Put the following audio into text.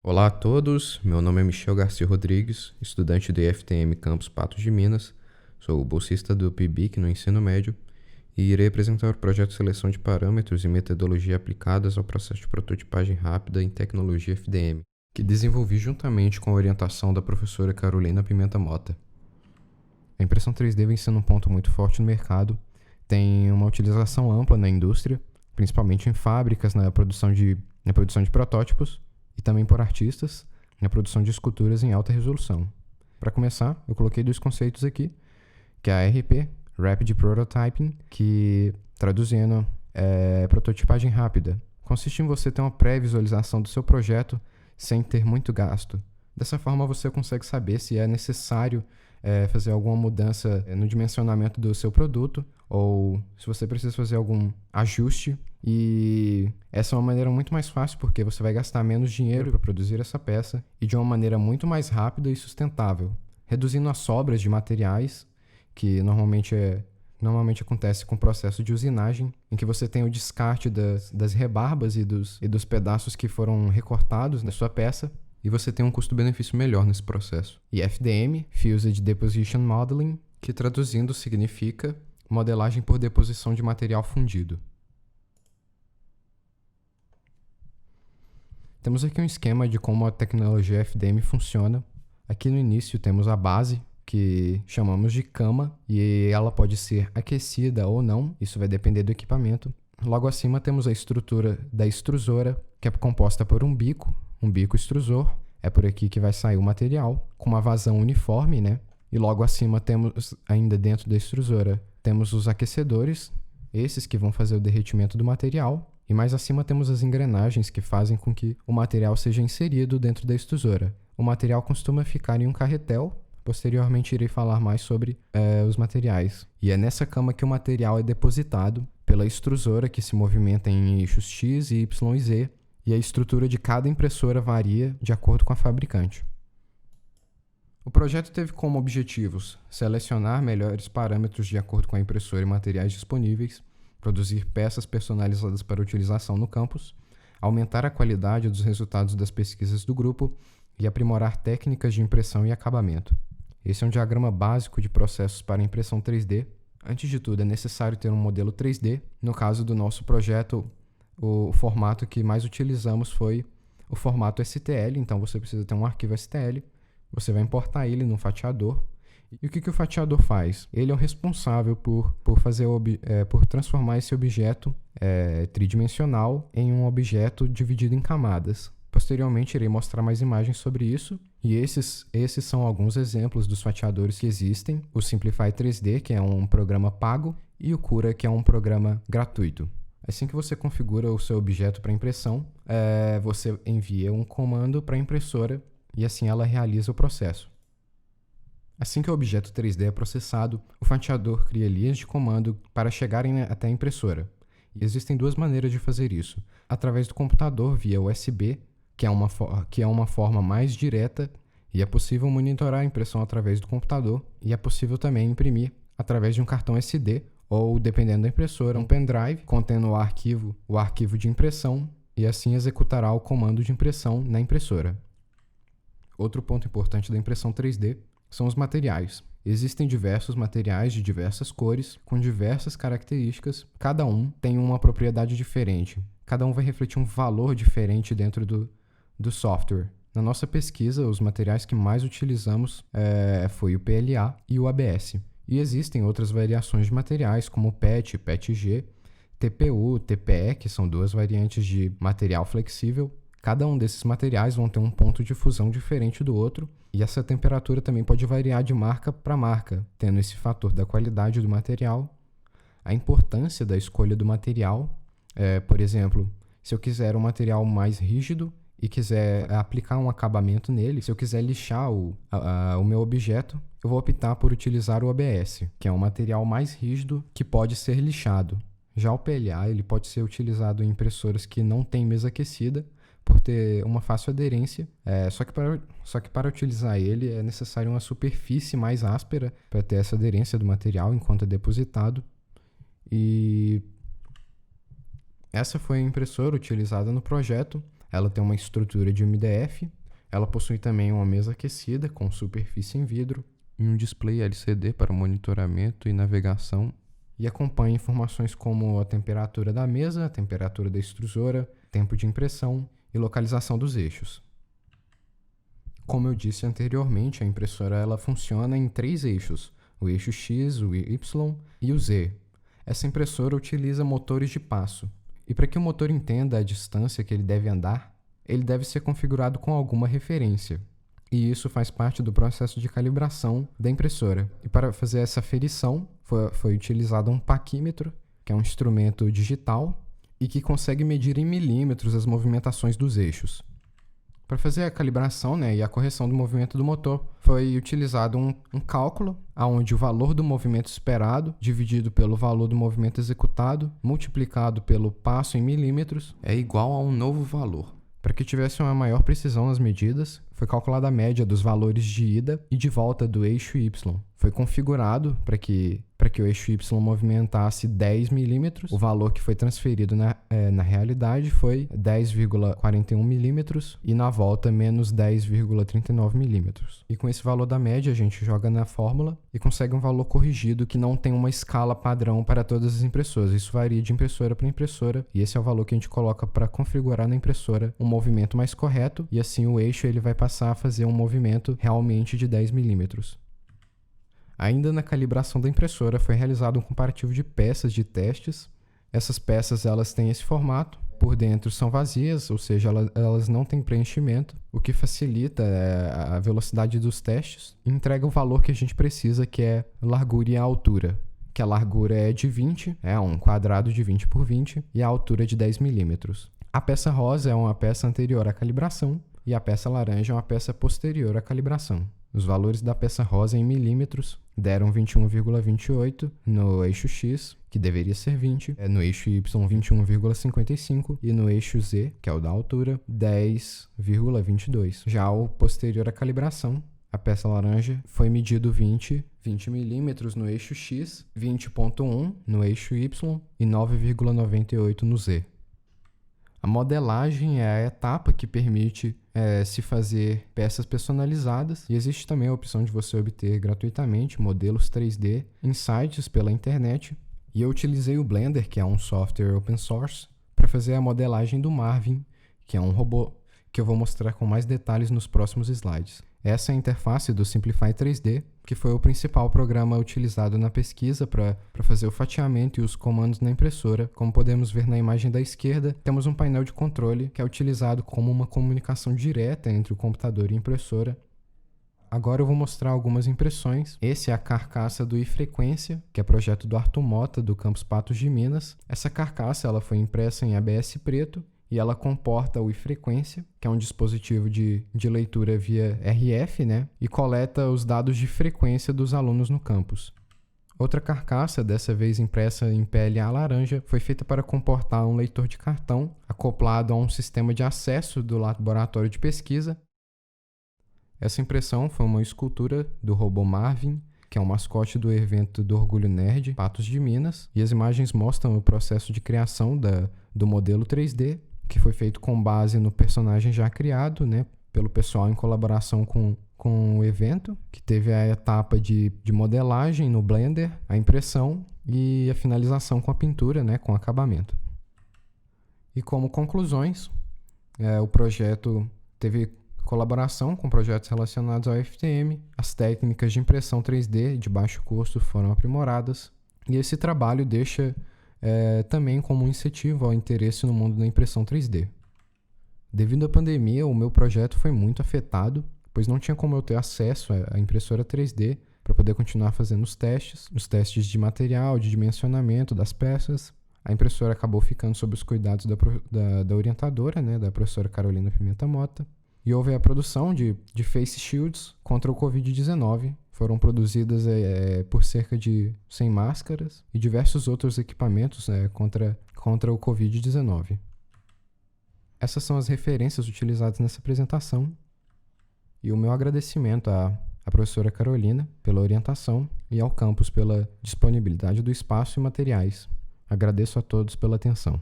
Olá a todos, meu nome é Michel Garcia Rodrigues, estudante do IFTM Campus Patos de Minas, sou bolsista do PIBIC no ensino médio e irei apresentar o projeto de seleção de parâmetros e metodologia aplicadas ao processo de prototipagem rápida em tecnologia FDM, que desenvolvi juntamente com a orientação da professora Carolina Pimenta Mota. A impressão 3D vem sendo um ponto muito forte no mercado, tem uma utilização ampla na indústria, principalmente em fábricas, na produção de protótipos, e também por artistas na produção de esculturas em alta resolução. Para começar, eu coloquei dois conceitos aqui, que é a RP, Rapid Prototyping, que, traduzindo, é prototipagem rápida. Consiste em você ter uma pré-visualização do seu projeto sem ter muito gasto. Dessa forma, você consegue saber se é necessário fazer alguma mudança no dimensionamento do seu produto ou se você precisa fazer algum ajuste. E essa é uma maneira muito mais fácil porque você vai gastar menos dinheiro para produzir essa peça e de uma maneira muito mais rápida e sustentável, reduzindo as sobras de materiais, que normalmente acontece com o processo de usinagem, em que você tem o descarte das rebarbas e dos pedaços que foram recortados da sua peça, e você tem um custo-benefício melhor nesse processo. E FDM, Fused Deposition Modeling, que traduzindo significa modelagem por deposição de material fundido. Temos aqui um esquema de como a tecnologia FDM funciona. Aqui no início temos a base, que chamamos de cama, e ela pode ser aquecida ou não, isso vai depender do equipamento. Logo acima temos a estrutura da extrusora, que é composta por um bico extrusor, é por aqui que vai sair o material, com uma vazão uniforme, né? E logo acima temos, ainda dentro da extrusora, temos os aquecedores, esses que vão fazer o derretimento do material, e mais acima temos as engrenagens que fazem com que o material seja inserido dentro da extrusora. O material costuma ficar em um carretel. Posteriormente irei falar mais sobre os materiais. E é nessa cama que o material é depositado pela extrusora, que se movimenta em eixos X, Y e Z, e a estrutura de cada impressora varia de acordo com a fabricante. O projeto teve como objetivos selecionar melhores parâmetros de acordo com a impressora e materiais disponíveis, produzir peças personalizadas para utilização no campus, aumentar a qualidade dos resultados das pesquisas do grupo e aprimorar técnicas de impressão e acabamento. Esse é um diagrama básico de processos para impressão 3D. Antes de tudo, é necessário ter um modelo 3D. No caso do nosso projeto, o formato que mais utilizamos foi o formato STL, então você precisa ter um arquivo STL, você vai importar ele no fatiador. E o que o fatiador faz? Ele é o responsável por transformar esse objeto tridimensional em um objeto dividido em camadas. Posteriormente, irei mostrar mais imagens sobre isso. E esses são alguns exemplos dos fatiadores que existem. O Simplify 3D, que é um programa pago, e o Cura, que é um programa gratuito. Assim que você configura o seu objeto para impressão, você envia um comando para a impressora e assim ela realiza o processo. Assim que o objeto 3D é processado, o fatiador cria linhas de comando para chegarem até a impressora. E existem duas maneiras de fazer isso. Através do computador via USB, que é uma forma mais direta, e é possível monitorar a impressão através do computador, e é possível também imprimir através de um cartão SD, ou, dependendo da impressora, um pendrive contendo o arquivo de impressão, e assim executará o comando de impressão na impressora. Outro ponto importante da impressão 3D são os materiais. Existem diversos materiais de diversas cores, com diversas características, cada um tem uma propriedade diferente, cada um vai refletir um valor diferente dentro do software. Na nossa pesquisa, os materiais que mais utilizamos foi o PLA e o ABS. E existem outras variações de materiais, como o PET, PETG, TPU, TPE, que são duas variantes de material flexível. Cada um desses materiais vão ter um ponto de fusão diferente do outro, e essa temperatura também pode variar de marca para marca, tendo esse fator da qualidade do material, a importância da escolha do material. Por exemplo, se eu quiser um material mais rígido e quiser aplicar um acabamento nele, se eu quiser lixar o meu objeto, eu vou optar por utilizar o ABS, que é um material mais rígido que pode ser lixado. Já o PLA ele pode ser utilizado em impressoras que não têm mesa aquecida, por ter uma fácil aderência, só que para utilizar ele é necessário uma superfície mais áspera para ter essa aderência do material enquanto é depositado. E essa foi a impressora utilizada no projeto. Ela tem uma estrutura de MDF, ela possui também uma mesa aquecida com superfície em vidro e um display LCD para monitoramento e navegação, e acompanha informações como a temperatura da mesa, a temperatura da extrusora, tempo de impressão e localização dos eixos. Como eu disse anteriormente, a impressora ela funciona em 3 eixos, o eixo X, o Y e o Z. Essa impressora utiliza motores de passo, e para que o motor entenda a distância que ele deve andar, ele deve ser configurado com alguma referência. E isso faz parte do processo de calibração da impressora. E para fazer essa aferição, foi utilizado um paquímetro, que é um instrumento digital, e que consegue medir em milímetros as movimentações dos eixos. Para fazer a calibração, né, e a correção do movimento do motor, foi utilizado um cálculo onde o valor do movimento esperado, dividido pelo valor do movimento executado, multiplicado pelo passo em milímetros, é igual a um novo valor. Para que tivesse uma maior precisão nas medidas, foi calculada a média dos valores de ida e de volta do eixo Y. Foi configurado para que o eixo Y movimentasse 10 milímetros. O valor que foi transferido na realidade foi 10,41 milímetros e na volta menos 10,39 milímetros. E com esse valor da média a gente joga na fórmula e consegue um valor corrigido que não tem uma escala padrão para todas as impressoras. Isso varia de impressora para impressora e esse é o valor que a gente coloca para configurar na impressora um movimento mais correto e assim o eixo ele vai passar a fazer um movimento realmente de 10 milímetros. Ainda na calibração da impressora foi realizado um comparativo de peças de testes. Essas peças elas têm esse formato, por dentro são vazias, ou seja, elas não têm preenchimento, o que facilita a velocidade dos testes e entrega o valor que a gente precisa, que é a largura e a altura. Que a largura é de 20, é um quadrado de 20 por 20, e a altura é de 10 milímetros. A peça rosa é uma peça anterior à calibração e a peça laranja é uma peça posterior à calibração. Os valores da peça rosa em milímetros deram 21,28 no eixo X, que deveria ser 20, no eixo Y 21,55 e no eixo Z, que é o da altura, 10,22. Já o posterior à calibração, a peça laranja foi medido 20 milímetros no eixo X, 20,1 no eixo Y e 9,98 no Z. A modelagem é a etapa que permite se fazer peças personalizadas e existe também a opção de você obter gratuitamente modelos 3D em sites pela internet. E eu utilizei o Blender, que é um software open source, para fazer a modelagem do Marvin, que é um robô que eu vou mostrar com mais detalhes nos próximos slides. Essa é a interface do Simplify 3D, que foi o principal programa utilizado na pesquisa para fazer o fatiamento e os comandos na impressora. Como podemos ver na imagem da esquerda, temos um painel de controle que é utilizado como uma comunicação direta entre o computador e a impressora. Agora eu vou mostrar algumas impressões. Esse é a carcaça do iFrequência, que é projeto do Arthur Mota, do Campus Patos de Minas. Essa carcaça ela foi impressa em ABS preto, e ela comporta o iFrequência, que é um dispositivo de leitura via RF, né? E coleta os dados de frequência dos alunos no campus. Outra carcaça, dessa vez impressa em PLA laranja, foi feita para comportar um leitor de cartão acoplado a um sistema de acesso do laboratório de pesquisa. Essa impressão foi uma escultura do robô Marvin, que é um mascote do evento do Orgulho Nerd, Patos de Minas, e as imagens mostram o processo de criação do modelo 3D, que foi feito com base no personagem já criado, né, pelo pessoal em colaboração com o evento, que teve a etapa de modelagem no Blender, a impressão e a finalização com a pintura, né, com acabamento. E como conclusões, o projeto teve colaboração com projetos relacionados ao FDM, as técnicas de impressão 3D de baixo custo foram aprimoradas, e esse trabalho deixa também como um incentivo ao interesse no mundo da impressão 3D. Devido à pandemia, o meu projeto foi muito afetado, pois não tinha como eu ter acesso à impressora 3D para poder continuar fazendo os testes de material, de dimensionamento das peças. A impressora acabou ficando sob os cuidados da orientadora, né, da professora Carolina Pimenta Mota, e houve a produção de face shields contra o Covid-19. Foram produzidas por cerca de 100 máscaras e diversos outros equipamentos contra o Covid-19. Essas são as referências utilizadas nessa apresentação. E o meu agradecimento à professora Carolina pela orientação e ao campus pela disponibilidade do espaço e materiais. Agradeço a todos pela atenção.